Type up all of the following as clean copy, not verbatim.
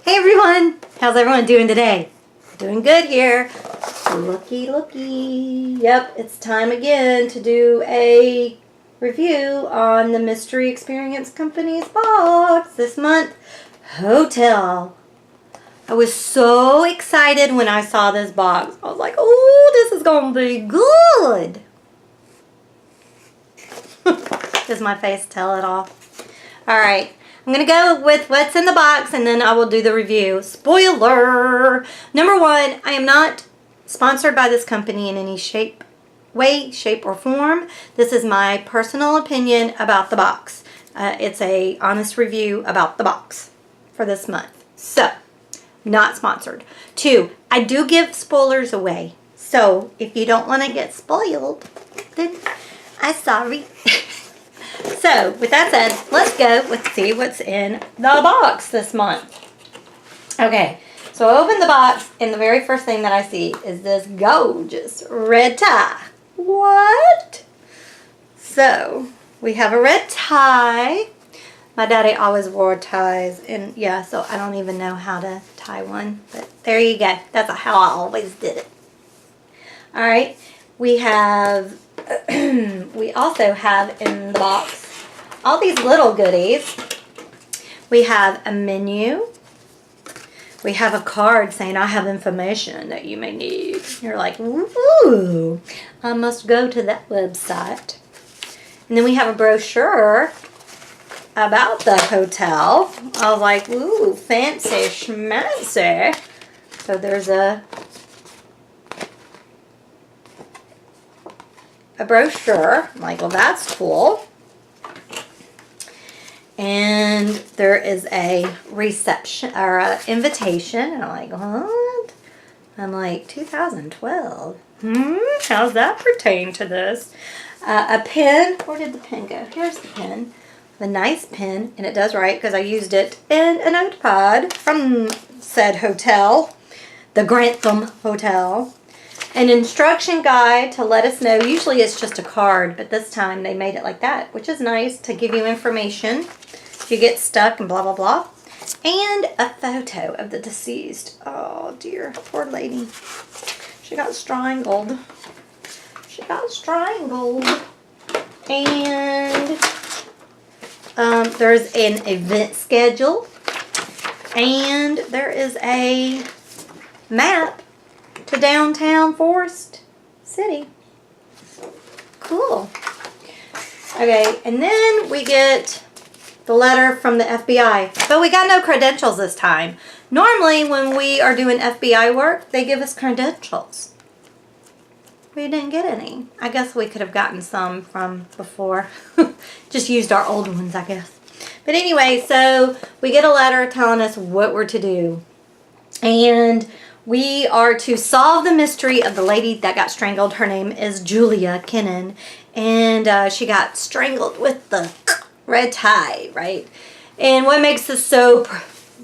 Hey everyone! How's everyone doing today? Doing good here. Looky, looky. Yep, it's time again to do a review on the Mystery Experience Company's box this month. Hotel. I was so excited when I saw this box. I was like, oh, this is going to be good. Does my face tell it all? Alright. I'm going to go with what's in the box and then I will do the review. Spoiler! Number one, I am not sponsored by this company in any way, shape, or form. This is my personal opinion about the box. It's a honest review about the box for this month. So, not sponsored. Two, I do give spoilers away. So, if you don't want to get spoiled, then I'm sorry. So, with that said, let's go with see what's in the box this month. Okay, so I open the box, and the very first thing that I see is this gorgeous red tie. What? So, we have a red tie. My daddy always wore ties, and yeah, so I don't even know how to tie one. But there you go. That's how I always did it. Alright, we have... we also have in the box all these little goodies. We have a menu. We have a card saying I have information that you may need. You're like, ooh, I must go to that website. And then we have a brochure about the hotel. I was like, ooh, fancy schmancy. So there's a brochure. I'm like, well, that's cool. And there is a reception or an invitation. And I'm like, what? I'm like, 2012. How's that pertain to this? A pen. Where did the pen go? Here's the pen. The nice pen. And it does write because I used it in a notepad from said hotel. The Grantham Hotel. An instruction guide to let us know. Usually it's just a card, but this time they made it like that, which is nice to give you information if you get stuck and blah, blah, blah. And a photo of the deceased. Oh, dear. Poor lady. She got strangled. She got strangled. And there's an event schedule. And there is a map to downtown Forest City. Cool. Okay, and then we get the letter from the FBI. But we got no credentials this time. Normally, when we are doing FBI work, they give us credentials. We didn't get any. I guess we could have gotten some from before. Just used our old ones, I guess. But anyway, so we get a letter telling us what we're to do. And we are to solve the mystery of the lady that got strangled. Her name is Julia Kennan. And she got strangled with the red tie, right? And what makes this so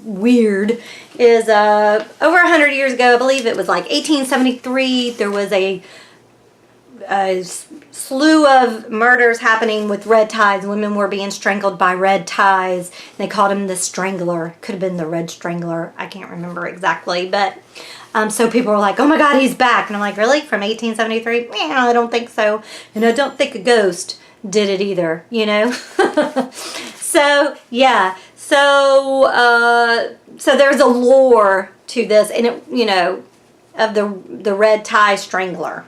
weird is over 100 years ago, I believe it was like 1873, there was a slew of murders happening with red ties. Women were being strangled by red ties. They called him the Strangler. Could have been the Red Strangler. I can't remember exactly. But so people were like, oh my God, he's back. And I'm like, really? From 1873? Yeah, I don't think so. And I don't think a ghost did it either, you know? So, yeah. So, so there's a lore to this. And, it, you know, of the red tie strangler.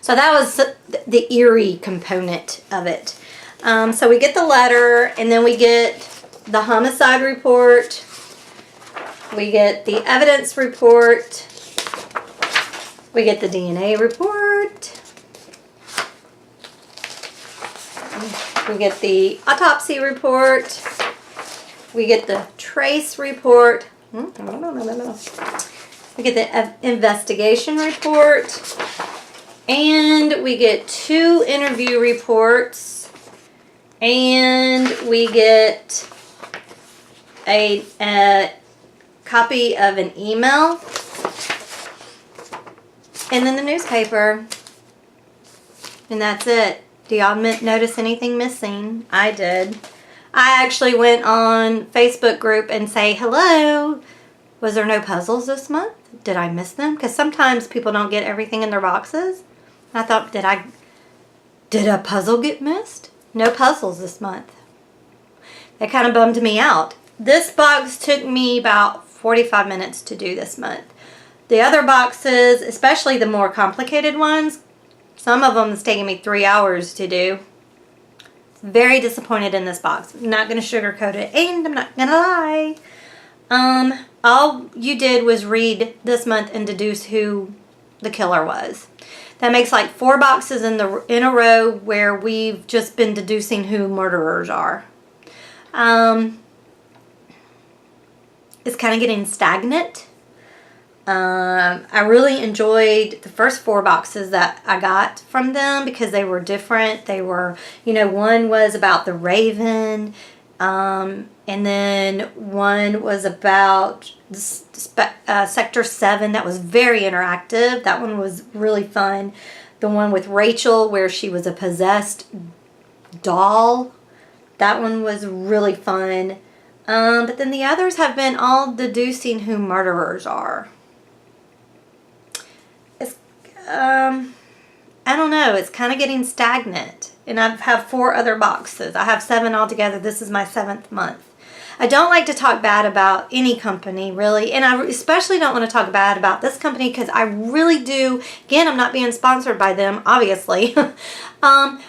So that was the eerie component of it. So we get the letter, and then we get the homicide report. We get the evidence report. We get the DNA report. We get the autopsy report. We get the trace report. We get the investigation report. And we get 2 interview reports, and we get a copy of an email, and then the newspaper, and that's it. Do y'all notice anything missing? I did. I actually went on Facebook group and say, hello, was there no puzzles this month? Did I miss them? Because sometimes people don't get everything in their boxes. I thought, did a puzzle get missed? No puzzles this month. That kind of bummed me out. This box took me about 45 minutes to do this month. The other boxes, especially the more complicated ones, some of them is taking me 3 hours to do. Very disappointed in this box. I'm not going to sugarcoat it, and I'm not going to lie. All you did was read this month and deduce who the killer was. That makes like 4 boxes in a row where we've just been deducing who murderers are. It's kind of getting stagnant. I really enjoyed the first 4 boxes that I got from them because they were different. They were, one was about the Raven, and then one was about Sector 7. That was very interactive. That one was really fun. The one with Rachel where she was a possessed doll. That one was really fun. But then the others have been all deducing who murderers are. I don't know. It's kind of getting stagnant. And I have 4 other boxes. I have 7 altogether. This is my 7th month. I don't like to talk bad about any company, really. And I especially don't want to talk bad about this company because I really do. Again, I'm not being sponsored by them, obviously. I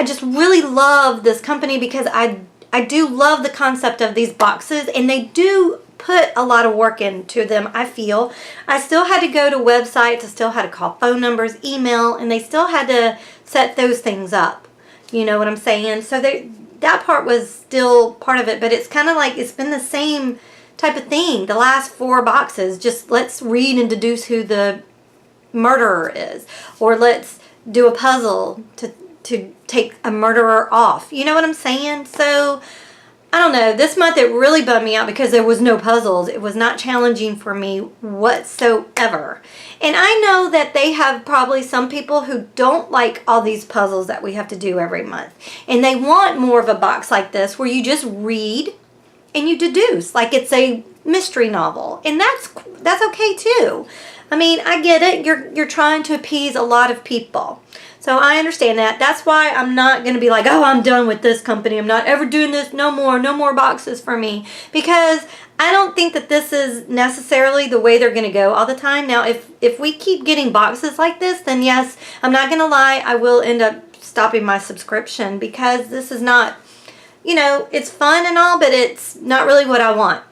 just really love this company because I do love the concept of these boxes, and they do put a lot of work into them, I feel. I still had to go to websites, I still had to call phone numbers, email, and they still had to set those things up. You know what I'm saying? So that part was still part of it, but it's kind of like it's been the same type of thing. The last 4 boxes, just let's read and deduce who the murderer is, or let's do a puzzle to take a murderer off. You know what I'm saying? So I don't know. This month it really bummed me out because there was no puzzles. It was not challenging for me whatsoever. And I know that they have probably some people who don't like all these puzzles that we have to do every month. And they want more of a box like this where you just read and you deduce like it's a mystery novel. And that's okay too. I mean, I get it. You're trying to appease a lot of people. So I understand that. That's why I'm not going to be like, oh, I'm done with this company. I'm not ever doing this. No more boxes for me. Because I don't think that this is necessarily the way they're going to go all the time. Now, if we keep getting boxes like this, then yes, I'm not going to lie, I will end up stopping my subscription because this is not, it's fun and all, but it's not really what I want.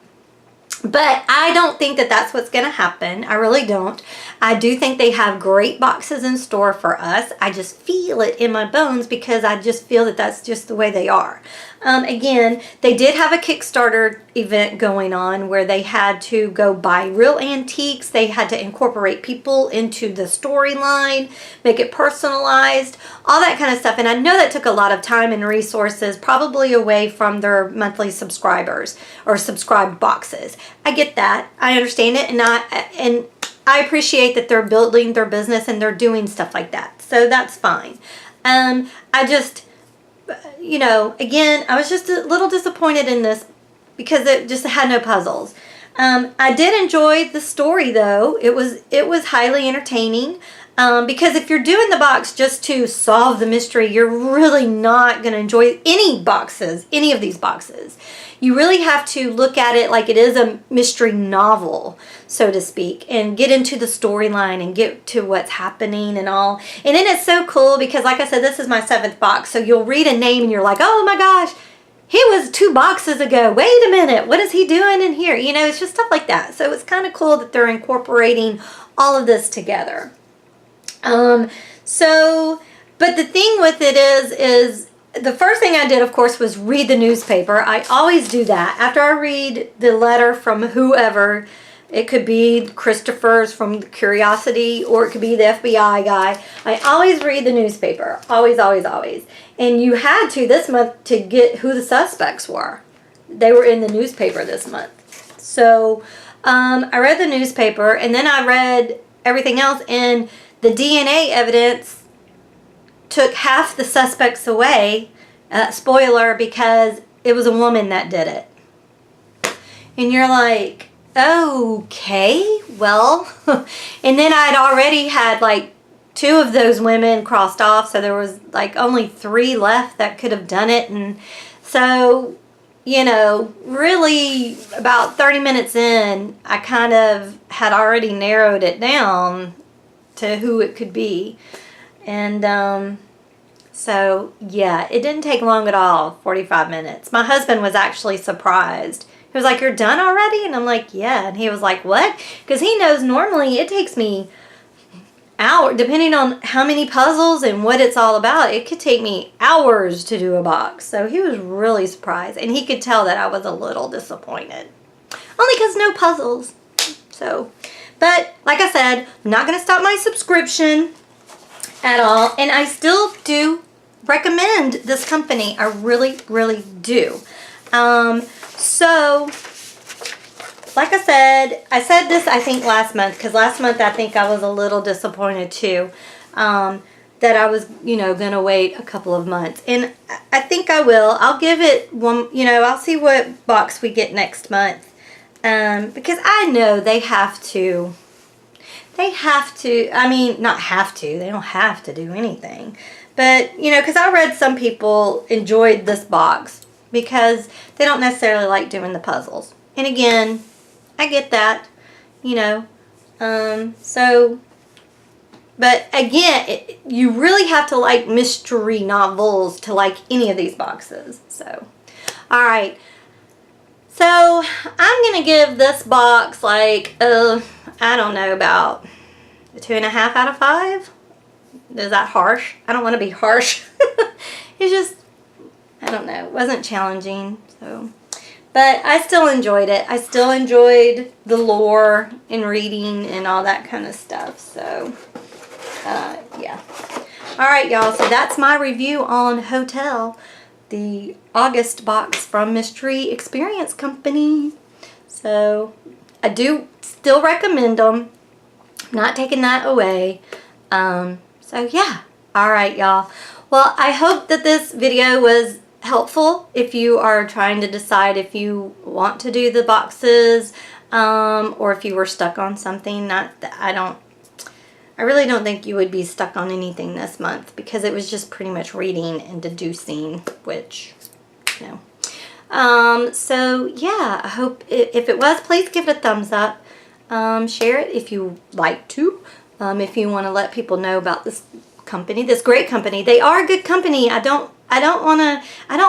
But I don't think that that's what's going to happen. I really don't. I do think they have great boxes in store for us. I just feel it in my bones because I just feel that that's just the way they are. Again, they did have a Kickstarter event going on where they had to go buy real antiques. They had to incorporate people into the storyline, make it personalized, all that kind of stuff. And I know that took a lot of time and resources, probably away from their monthly subscribers or subscribed boxes. I get that. I understand it. And I appreciate that they're building their business and they're doing stuff like that. So that's fine. I just, again, I was just a little disappointed in this because it just had no puzzles. I did enjoy the story though. It was highly entertaining. Because if you're doing the box just to solve the mystery, you're really not going to enjoy any of these boxes. You really have to look at it like it is a mystery novel, so to speak, and get into the storyline and get to what's happening and all. And then it's so cool because, like I said, this is my 7th box. So you'll read a name and you're like, oh my gosh, he was 2 boxes ago. Wait a minute. What is he doing in here? It's just stuff like that. So it's kind of cool that they're incorporating all of this together. But the thing with it is the first thing I did, of course, was read the newspaper. I always do that. After I read the letter from whoever, it could be Christopher's from Curiosity, or it could be the FBI guy. I always read the newspaper. Always, always, always. And you had to this month to get who the suspects were. They were in the newspaper this month. So, I read the newspaper, and then I read everything else, and the DNA evidence took half the suspects away Spoiler, because it was a woman that did it. And you're like, okay, well. And then I'd already had like 2 of those women crossed off, so there was like only 3 left that could have done it. And so, you know, really about 30 minutes in, I kind of had already narrowed it down to who it could be. And so yeah, it didn't take long at all, 45 minutes. My husband was actually surprised. He was like, "You're done already?" And I'm like, "Yeah." And he was like, "What?" Because he knows normally it takes me hours, depending on how many puzzles and what it's all about. It could take me hours to do a box. So he was really surprised. And he could tell that I was a little disappointed. Only because no puzzles. So, but like I said, I'm not going to stop my subscription at all. And I still do recommend this company. I really, really do. So, like I said this I think last month, because last month I think I was a little disappointed too, that I was, you know, going to wait a couple of months. And I think I will. I'll give it one, you know, I'll see what box we get next month. Because I know they have to, I mean, not have to, they don't have to do anything. But, you know, because I read some people enjoyed this box because they don't necessarily like doing the puzzles. And again, I get that, you know. So, but again, you really have to like mystery novels to like any of these boxes. So, all right. So, I'm going to give this box like, I don't know, about a 2.5 out of 5. Is that harsh? I don't want to be harsh. It's just, I don't know, it wasn't challenging, so. But I still enjoyed it. I still enjoyed the lore and reading and all that kind of stuff, so, yeah. Alright, y'all, so that's my review on Hotel, the August box from Mystery Experience Company. So, I do still recommend them. I'm not taking that away. So, yeah. Alright, y'all. Well, I hope that this video was helpful if you are trying to decide if you want to do the boxes, or if you were stuck on something. I really don't think you would be stuck on anything this month, because it was just pretty much reading and deducing, which, you know. So yeah, I hope if it was, please give it a thumbs up. Share it if you like to. If you want to let people know about this company, this great company. They are a good company. I don't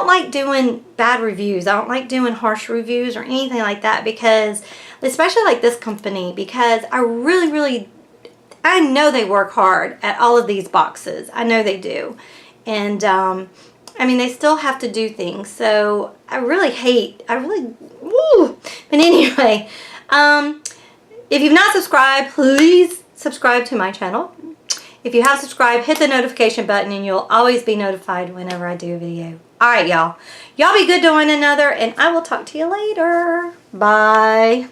like doing bad reviews. I don't like doing harsh reviews or anything like that, because, especially like this company, because I really, I know they work hard at all of these boxes. I know they do. And, I mean, they still have to do things. So, woo. But anyway, if you've not subscribed, please subscribe to my channel. If you have subscribed, hit the notification button and you'll always be notified whenever I do a video. Alright, y'all. Y'all be good to one another, and I will talk to you later. Bye.